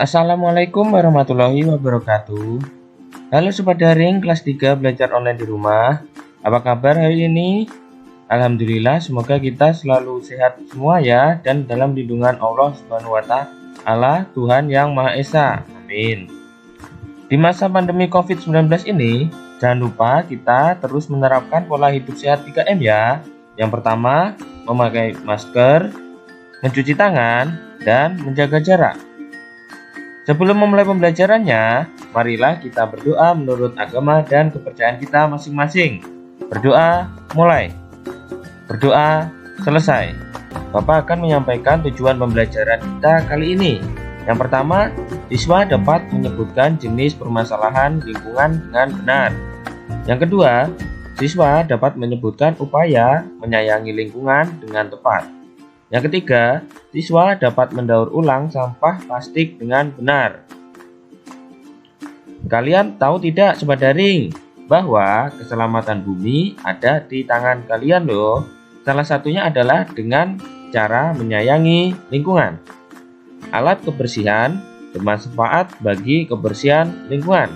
Assalamualaikum warahmatullahi wabarakatuh. Halo Sobat Daring kelas 3 belajar online di rumah. Apa kabar hari ini? Alhamdulillah, semoga kita selalu sehat semua ya, dan dalam lindungan Allah Subhanahu wa Ta'ala, Tuhan yang Maha Esa. Amin. Di masa pandemi COVID-19 ini, jangan lupa kita terus menerapkan pola hidup sehat 3M ya. Yang pertama, memakai masker, mencuci tangan, dan menjaga jarak. Sebelum memulai pembelajarannya, marilah kita berdoa menurut agama dan kepercayaan kita masing-masing. Berdoa mulai. Berdoa selesai. Bapak akan menyampaikan tujuan pembelajaran kita kali ini. Yang pertama, siswa dapat menyebutkan jenis permasalahan lingkungan dengan benar. Yang kedua, siswa dapat menyebutkan upaya menyayangi lingkungan dengan tepat. Yang ketiga, siswa dapat mendaur ulang sampah plastik dengan benar. Kalian tahu tidak Sobat Daring, bahwa keselamatan bumi ada di tangan kalian loh. Salah satunya adalah dengan cara menyayangi lingkungan. Alat kebersihan bermanfaat bagi kebersihan lingkungan.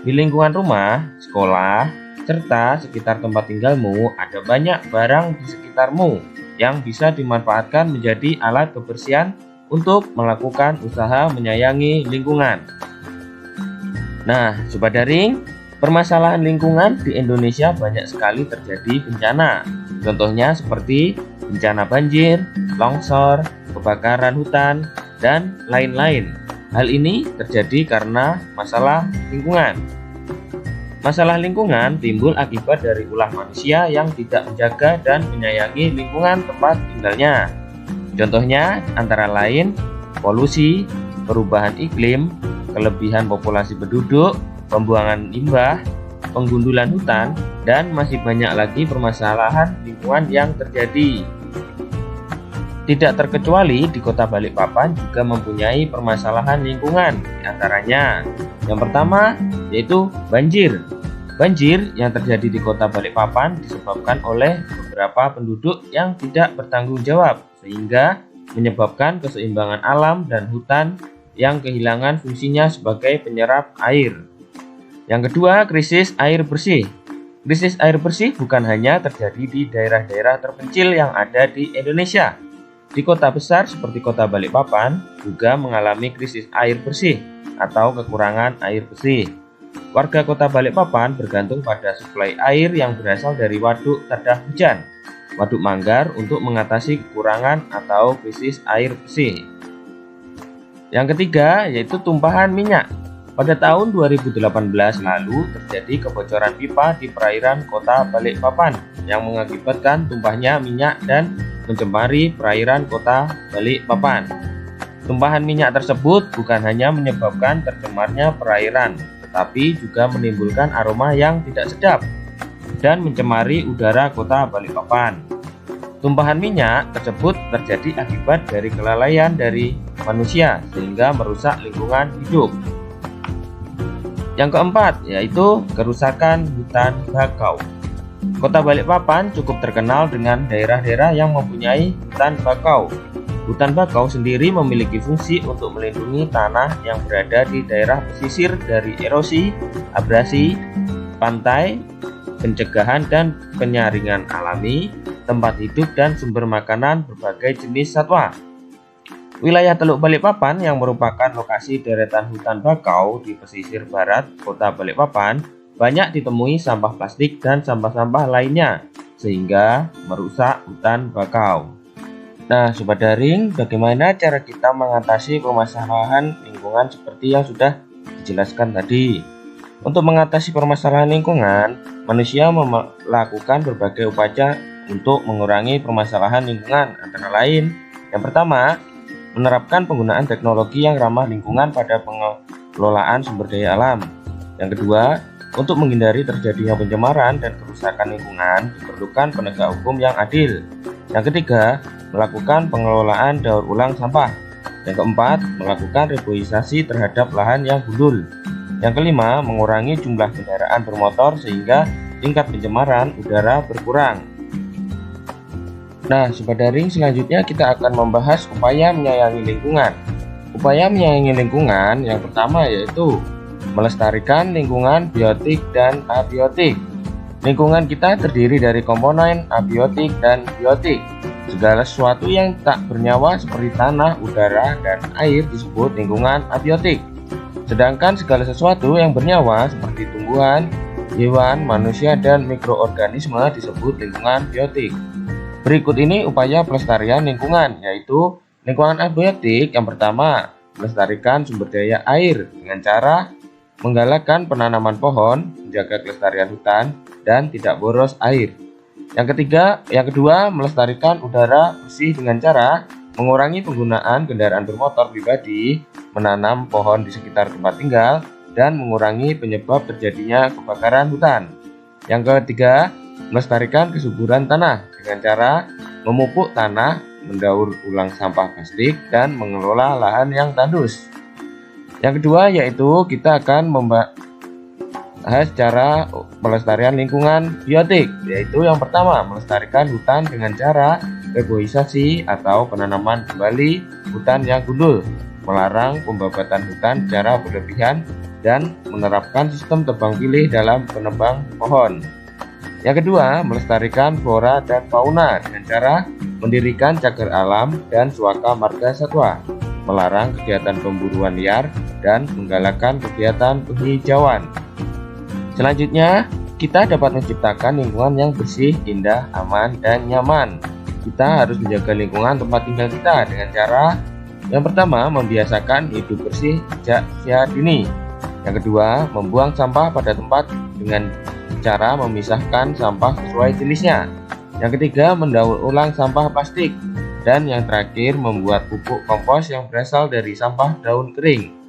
Di lingkungan rumah, sekolah, serta sekitar tempat tinggalmu ada banyak barang di sekitarmu yang bisa dimanfaatkan menjadi alat kebersihan untuk melakukan usaha menyayangi lingkungan. Nah, Sobat Daring, permasalahan lingkungan di Indonesia banyak sekali terjadi bencana. Contohnya seperti bencana banjir, longsor, kebakaran hutan, dan lain-lain. Hal ini terjadi karena masalah lingkungan. Masalah lingkungan timbul akibat dari ulah manusia yang tidak menjaga dan menyayangi lingkungan tempat tinggalnya. Contohnya antara lain polusi, perubahan iklim, kelebihan populasi penduduk, pembuangan limbah, penggundulan hutan, dan masih banyak lagi permasalahan lingkungan yang terjadi. Tidak terkecuali di Kota Balikpapan juga mempunyai permasalahan lingkungan, diantaranya yang pertama yaitu banjir. Banjir yang terjadi di Kota Balikpapan disebabkan oleh beberapa penduduk yang tidak bertanggung jawab, sehingga menyebabkan keseimbangan alam dan hutan yang kehilangan fungsinya sebagai penyerap air. Yang kedua, krisis air bersih. Krisis air bersih bukan hanya terjadi di daerah-daerah terpencil yang ada di Indonesia. Di kota besar seperti Kota Balikpapan juga mengalami krisis air bersih atau kekurangan air bersih. Warga Kota Balikpapan bergantung pada suplai air yang berasal dari waduk Tadah Hujan, Waduk Manggar, untuk mengatasi kekurangan atau krisis air bersih. Yang ketiga yaitu tumpahan minyak. Pada tahun 2018 lalu terjadi kebocoran pipa di perairan Kota Balikpapan yang mengakibatkan tumpahnya minyak dan mencemari perairan Kota Balikpapan. Tumpahan minyak tersebut bukan hanya menyebabkan tercemarnya perairan, tetapi juga menimbulkan aroma yang tidak sedap dan mencemari udara Kota Balikpapan. Tumpahan minyak tersebut terjadi akibat dari kelalaian dari manusia sehingga merusak lingkungan hidup. Yang keempat yaitu kerusakan hutan bakau. Kota Balikpapan cukup terkenal dengan daerah-daerah yang mempunyai hutan bakau. Hutan bakau sendiri memiliki fungsi untuk melindungi tanah yang berada di daerah pesisir dari erosi, abrasi, pantai, pencegahan dan penyaringan alami, tempat hidup dan sumber makanan berbagai jenis satwa. Wilayah Teluk Balikpapan yang merupakan lokasi deretan hutan bakau di pesisir barat Kota Balikpapan banyak ditemui sampah plastik dan sampah-sampah lainnya sehingga merusak hutan bakau. Nah, Sobat Daring, bagaimana cara kita mengatasi permasalahan lingkungan seperti yang sudah dijelaskan tadi? Untuk mengatasi permasalahan lingkungan, manusia melakukan berbagai upaya untuk mengurangi permasalahan lingkungan, antara lain yang pertama, menerapkan penggunaan teknologi yang ramah lingkungan pada pengelolaan sumber daya alam. Yang kedua, untuk menghindari terjadinya pencemaran dan kerusakan lingkungan, diperlukan penegak hukum yang adil. Yang ketiga, melakukan pengelolaan daur ulang sampah. Yang keempat, melakukan reboisasi terhadap lahan yang gundul. Yang kelima, mengurangi jumlah kendaraan bermotor sehingga tingkat pencemaran udara berkurang. Nah, Sobat Daring, selanjutnya kita akan membahas upaya menyayangi lingkungan. Upaya menyayangi lingkungan yang pertama yaitu melestarikan lingkungan biotik dan abiotik. Lingkungan kita terdiri dari komponen abiotik dan biotik. Segala sesuatu yang tak bernyawa seperti tanah, udara, dan air disebut lingkungan abiotik. Sedangkan segala sesuatu yang bernyawa seperti tumbuhan, hewan, manusia, dan mikroorganisme disebut lingkungan biotik. Berikut ini upaya pelestarian lingkungan, yaitu lingkungan abiotik. Yang pertama, melestarikan sumber daya air dengan cara menggalakkan penanaman pohon, menjaga kelestarian hutan, dan tidak boros air. Yang kedua, melestarikan udara bersih dengan cara mengurangi penggunaan kendaraan bermotor pribadi, menanam pohon di sekitar tempat tinggal, dan mengurangi penyebab terjadinya kebakaran hutan. Yang ketiga, melestarikan kesuburan tanah dengan cara memupuk tanah, mendaur ulang sampah plastik, dan mengelola lahan yang tandus. Yang kedua yaitu kita akan membahas cara pelestarian lingkungan biotik, yaitu yang pertama melestarikan hutan dengan cara reboisasi atau penanaman kembali hutan yang gundul, melarang pembabatan hutan secara berlebihan, dan menerapkan sistem tebang pilih dalam penebang pohon. Yang kedua, melestarikan flora dan fauna dengan cara mendirikan cagar alam dan suaka marga satwa, melarang kegiatan pemburuan liar, dan menggalakkan kegiatan penghijauan. Selanjutnya, kita dapat menciptakan lingkungan yang bersih, indah, aman, dan nyaman. Kita harus menjaga lingkungan tempat tinggal kita dengan cara yang pertama, membiasakan hidup bersih sejak usia dini. Yang kedua, membuang sampah pada tempat dengan cara memisahkan sampah sesuai jenisnya. Yang ketiga, mendaur ulang sampah plastik. Dan yang terakhir, membuat pupuk kompos yang berasal dari sampah daun kering.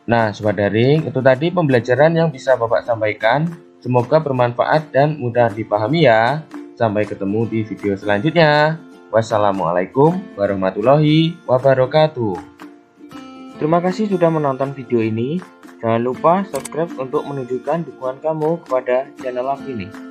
Nah, Sobat Daring, itu tadi pembelajaran yang bisa Bapak sampaikan. Semoga bermanfaat dan mudah dipahami ya. Sampai ketemu di video selanjutnya. Wassalamualaikum warahmatullahi wabarakatuh. Terima kasih sudah menonton video ini. Jangan lupa subscribe untuk menunjukkan dukungan kamu kepada channel aku ini.